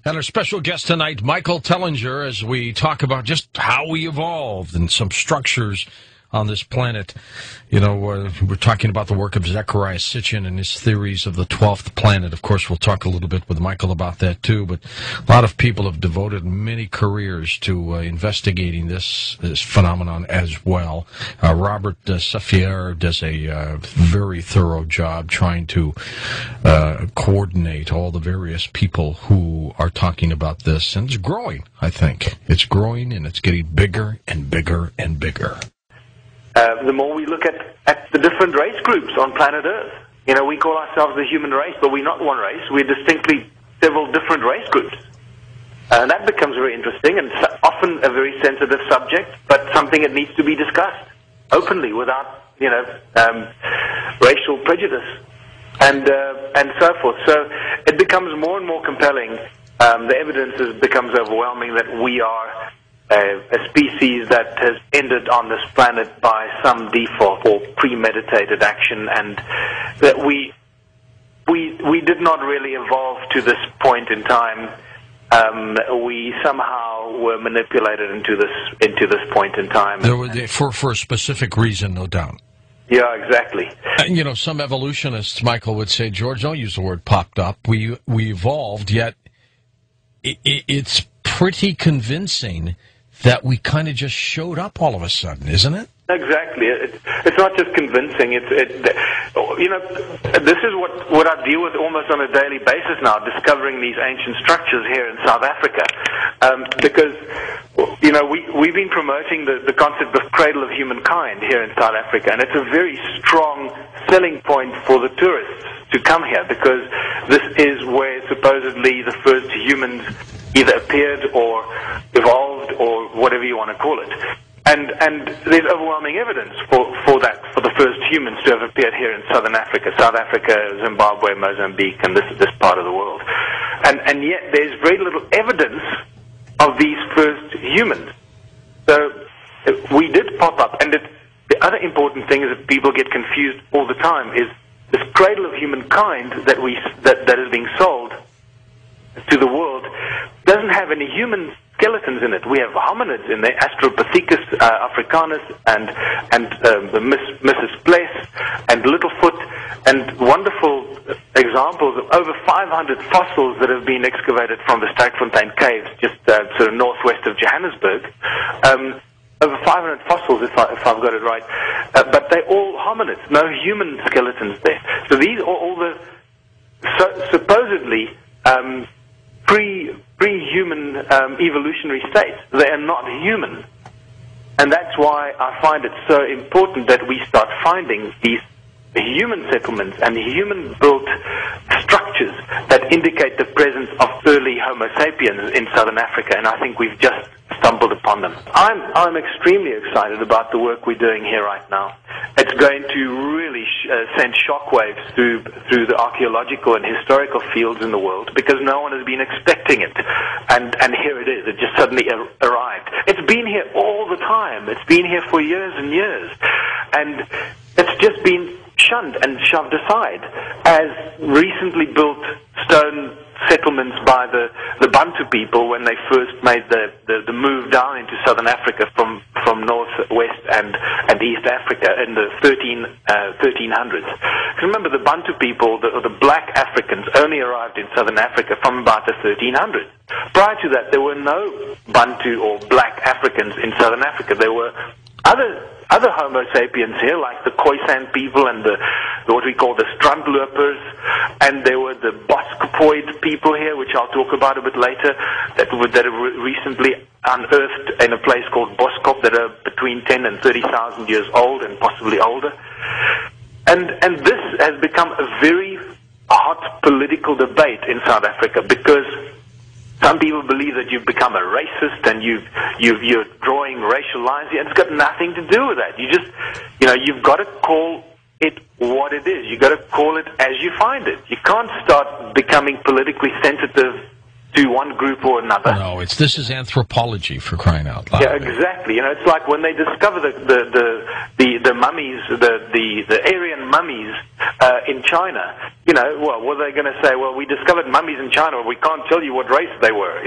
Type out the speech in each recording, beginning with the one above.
And our special guest tonight, Michael Tellinger, as we talk about just how we evolved and some structures on this planet. You know, we're talking about the work of Zecharia Sitchin and his theories of the 12th planet. Of course, we'll talk a little bit with Michael about that, too. But a lot of people have devoted many careers to investigating this phenomenon as well. Robert Saffier does a very thorough job trying to coordinate all the various people who are talking about this. And it's growing, I think. It's growing, and it's getting bigger and bigger and bigger. The more we look at the different race groups on planet Earth. You know, we call ourselves the human race, but we're not one race. We're distinctly several different race groups. And that becomes very interesting and often a very sensitive subject, but something that needs to be discussed openly without, racial prejudice and so forth. So it becomes more and more compelling. The evidence becomes overwhelming that we are a species that has ended on this planet by some default or premeditated action, and that we did not really evolve to this point in time. We somehow were manipulated into this point in time. For a specific reason, no doubt. Yeah, exactly. You know, some evolutionists, Michael, would say, George, don't use the word popped up. We evolved, yet it's pretty convincing that we kind of just showed up all of a sudden, isn't it? Exactly. It's not just convincing. This is what I deal with almost on a daily basis now, discovering these ancient structures here in South Africa. Because, we've been promoting the concept of cradle of humankind here in South Africa, and it's a very strong selling point for the tourists to come here, because this is where supposedly the first humans either appeared or evolved or whatever you want to call it. And there's overwhelming evidence for that, for the first humans to have appeared here in Southern Africa, Zimbabwe, Mozambique, and this part of the world. And yet there's very little evidence of these first humans. So we did pop up. And the other important thing is that people get confused all the time is this cradle of humankind that is being sold to the world doesn't have any human skeletons in it. We have hominids in there, Australopithecus africanus and the Mrs. Bless and Littlefoot, and wonderful examples of over 500 fossils that have been excavated from the Sterkfontein caves, just sort of northwest of Johannesburg. Over 500 fossils, if I've got it right, but they're all hominids, no human skeletons there. So these are all the supposedly pre-human evolutionary states. They are not human. And that's why I find it so important that we start finding these human settlements and human-built structures that indicate the presence of early Homo sapiens in Southern Africa, and I think we've just stumbled upon them. I'm extremely excited about the work we're doing here right now. It's going to really send shockwaves through the archaeological and historical fields in the world, because no one has been expecting it, and here it is. It just suddenly arrived. It's been here all the time. It's been here for years and years, and it's just been shunned and shoved aside as recently built stone settlements by the Bantu people when they first made the move down into southern Africa from northwest and East Africa in the 1300s. Because remember, the Bantu people, the black Africans, only arrived in southern Africa from about the 1300s. Prior to that, there were no Bantu or black Africans in southern Africa. There were other Homo sapiens here, like the Khoisan people and what we call the Strandlopers, and there were the Boskopoid people here, which I'll talk about a bit later, that are recently unearthed in a place called Boskop, that are between 10 and 30,000 years old and possibly older. And this has become a very hot political debate in South Africa, because some people believe that you've become a racist and you're drawing racial lines here, and it's got nothing to do with that. You've got to call it what it is. You've got to call it as you find it. You can't start becoming politically sensitive to one group or another. No, this is anthropology, for crying out loud. Yeah, exactly. It's like when they discover the mummies, the Aryan mummies in China. Well, what are they going to say? Well, we discovered mummies in China. We can't tell you what race they were.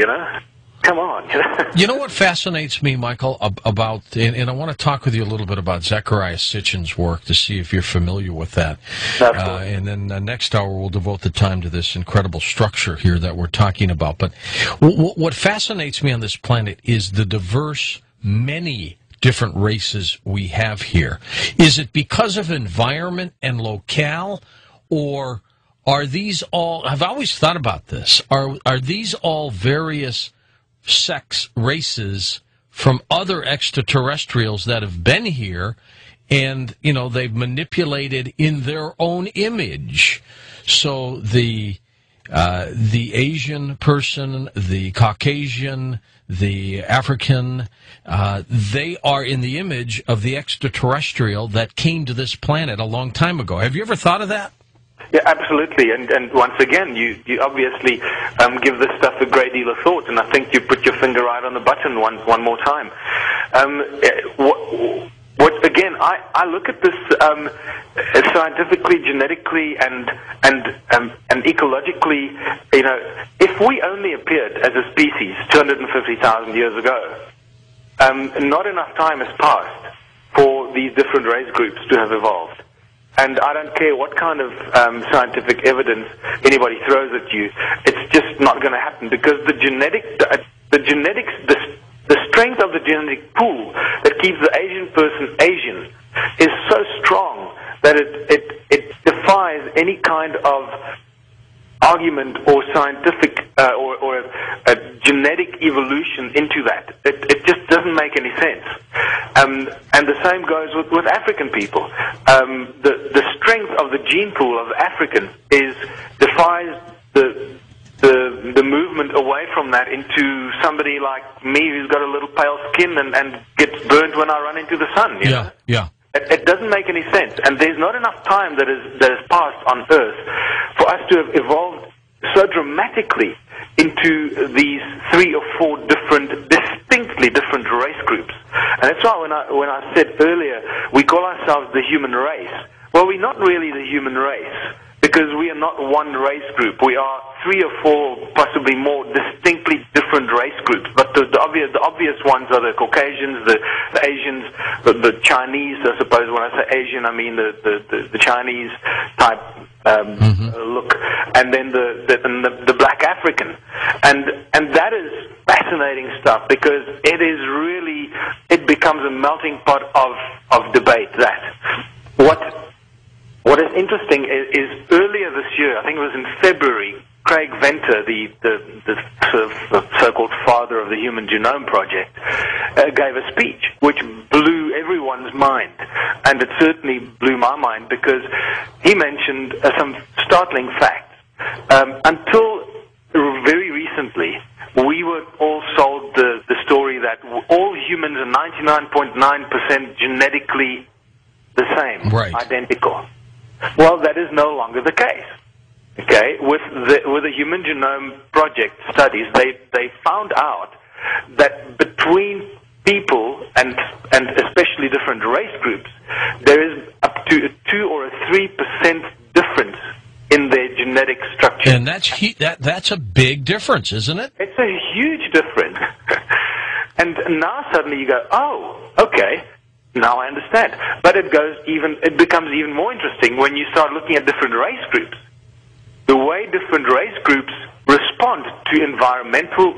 Come on. You know what fascinates me, Michael, about, and I want to talk with you a little bit about Zecharia Sitchin's work to see if you're familiar with that. And then next hour we'll devote the time to this incredible structure here that we're talking about. But what fascinates me on this planet is the diverse, many different races we have here. Is it because of environment and locale, or are these all, I've always thought about this, are these all various sex races from other extraterrestrials that have been here, and they've manipulated in their own image? So the Asian person, the Caucasian, the African, they are in the image of the extraterrestrial that came to this planet a long time ago. Have you ever thought of that? Yeah, absolutely. And once again, you obviously give this stuff a great deal of thought, and I think you put your finger right on the button one more time. What again? I look at this scientifically, genetically, and ecologically. If we only appeared as a species 250,000 years ago, not enough time has passed for these different race groups to have evolved. And I don't care what kind of scientific evidence anybody throws at you, it's just not going to happen, because the strength of the genetic pool that keeps the Asian person Asian is so strong that it defies any kind of argument or scientific or a genetic evolution into that. It just doesn't make any sense. And the same goes with African people. The strength of the gene pool of Africans defies the movement away from that into somebody like me who's got a little pale skin and gets burnt when I run into the sun. Yeah. It doesn't make any sense, and there's not enough time that has passed on Earth for us to have evolved so dramatically into these 3 or 4 distinctly different race groups. And that's why when I said earlier we call ourselves the human race, well, we're not really the human race, because we are not one race group. We are 3 or 4, possibly more, distinctly different race groups. But the obvious ones are the Caucasians, the Asians, the Chinese. I suppose when I say Asian, I mean the Chinese type look, and then the black African, and that is fascinating stuff, because it becomes a melting pot of debate. What is interesting is earlier this year, I think it was in February, Craig Venter, the so-called father of the Human Genome Project, gave a speech which blew everyone's mind, and it certainly blew my mind, because he mentioned some startling facts. Until very recently, we were all sold the story that all humans are 99.9% genetically the same, right, identical. Well, that is no longer the case. Okay, with the Human Genome Project studies, they found out that between people and especially different race groups, there is up to a 2 or a 3% difference in their genetic structure. And that's a big difference, isn't it? It's a huge difference. And now suddenly you go, oh, okay. Now I understand. But it becomes even more interesting when you start looking at different race groups. The way different race groups respond to environmental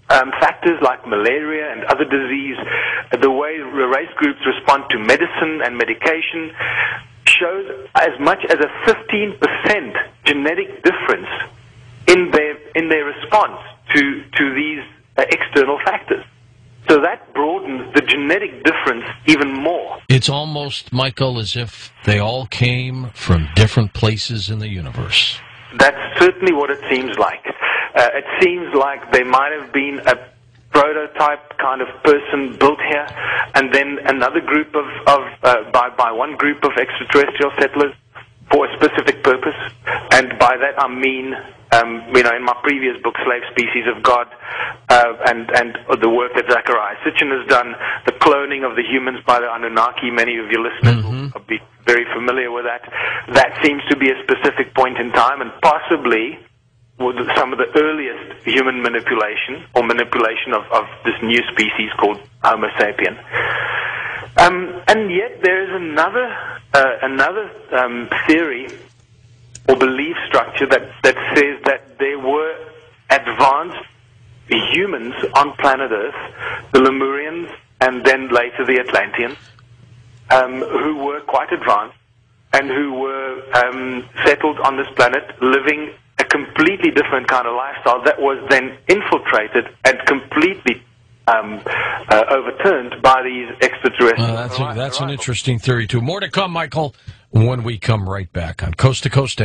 factors like malaria and other disease, the way race groups respond to medicine and medication, shows as much as a 15% genetic difference in their response to these external factors. So that broadens the genetic difference even more. It's almost, Michael, as if they all came from different places in the universe. That's certainly what it seems like. It seems like there might have been a prototype kind of person built here, and then another group by one group of extraterrestrial settlers for a specific purpose. And by that I mean in my previous book, Slave Species of God, and the work that Zecharia Sitchin has done, the cloning of the humans by the Anunnaki. Many of your listeners will be very familiar with that. That seems to be a specific point in time, and possibly with some of the earliest human manipulation or manipulation of this new species called Homo sapien. And yet there is another theory or belief structure that says that there were advanced humans on planet Earth, the Lemurians and then later the Atlanteans, who were quite advanced and who were settled on this planet, living a completely different kind of lifestyle that was then infiltrated and completely overturned by these extraterrestrials. That's an interesting theory, too. More to come, Michael, when we come right back on Coast to Coast